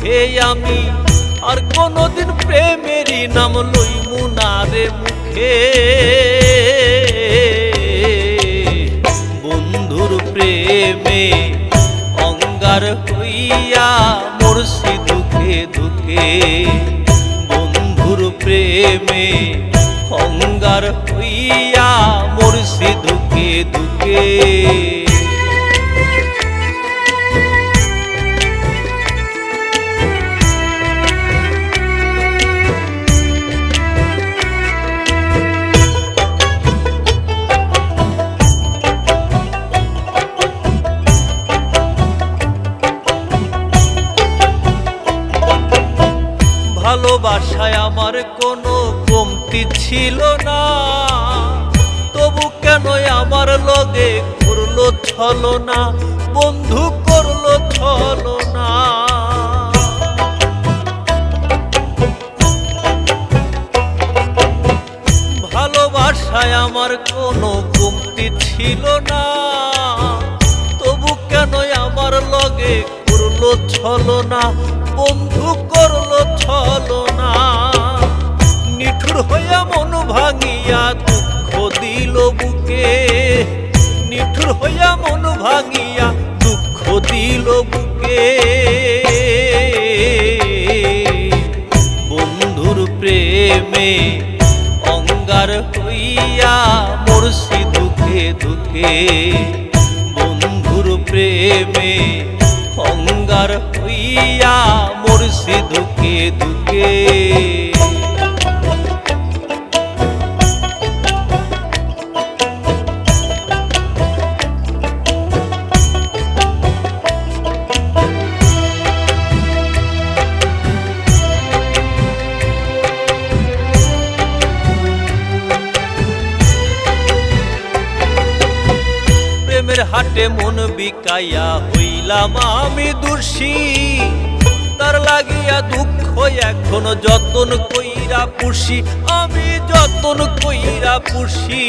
মুখে আমি আর কোনদিন প্রেমেরই নাম লইমু না রে মুখে। বন্ধুর প্রেমে অঙ্গার হইয়া মরছি দুঃখে দুঃখে। বন্ধুর প্রেমে অঙ্গার হইয়া মরছি দুঃখে দুঃখে। ভালোবাসায় আমার কোনো কমতি ছিল না, তবু কেন আমার লগে করলো ছলনা, বন্ধু করলো ছলনা। ভালোবাসায় আমার কোনো কমতি ছিল না, তবু কেন আমার লগে করলো ছলনা, বন্ধু করলো ছলনা। নিঠুর হইয়া মন ভাঙিয়া দুঃখ দিল বুকে, নিঠুর হইয়া মন ভাঙিয়া দুঃখ দিল বুকে। বন্ধুর প্রেমে অঙ্গার হইয়া মরছি দুঃখে দুঃখে। বন্ধুর প্রেমে অঙ্গার হইয়া মরছি দুঃখে দুঃখে। প্রেমের হাটে মন বিকাইয়া হইলাম আমি দোষী, তার লাগিয়া দুঃখ এখন যতন কইরা পুষি, আমি যতন কইরা পুষি।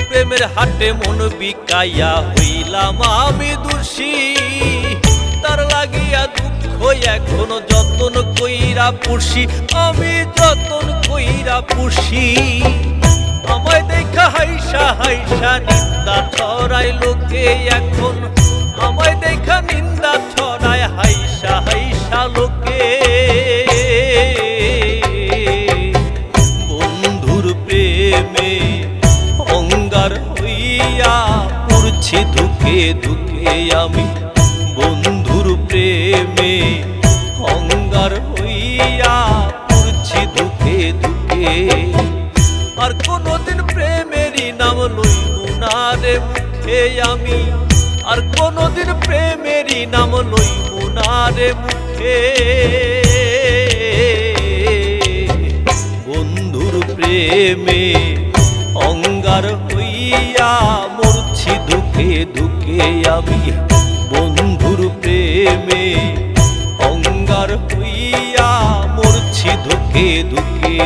প্রেমের হাটে মন বিকাইয়া হইলাম আমি দোষী, তার লাগিয়া দুঃখ এখন যতন কইরা পুষি, আমি যতন কইরা পুষি। আমায় দেখা হাইসা হাইসা নিন্দা ছড়ায় লোকে এখন, আমায় দেখা নিন্দা ছড়ায় হাইসা হাইসা লোকে। বন্ধুর প্রেমে অঙ্গার হইয়া পড়ছি দুঃখে দুঃখে আমি। বন্ধুর প্রেমে অঙ্গার হইয়া পড়ছি দুঃখে দুঃখে। আর কোনদিন প্রেমেরই নাম লইমু না রে মুখে আমি, আর কোনদিন প্রেমেরই নাম লইমু না রে মুখে। বন্ধুর প্রেমে অঙ্গার হইয়া মরছি দুঃখে দুঃখে আমি। বন্ধুর প্রেমে অঙ্গার হইয়া মরছি দুঃখে দুঃখে।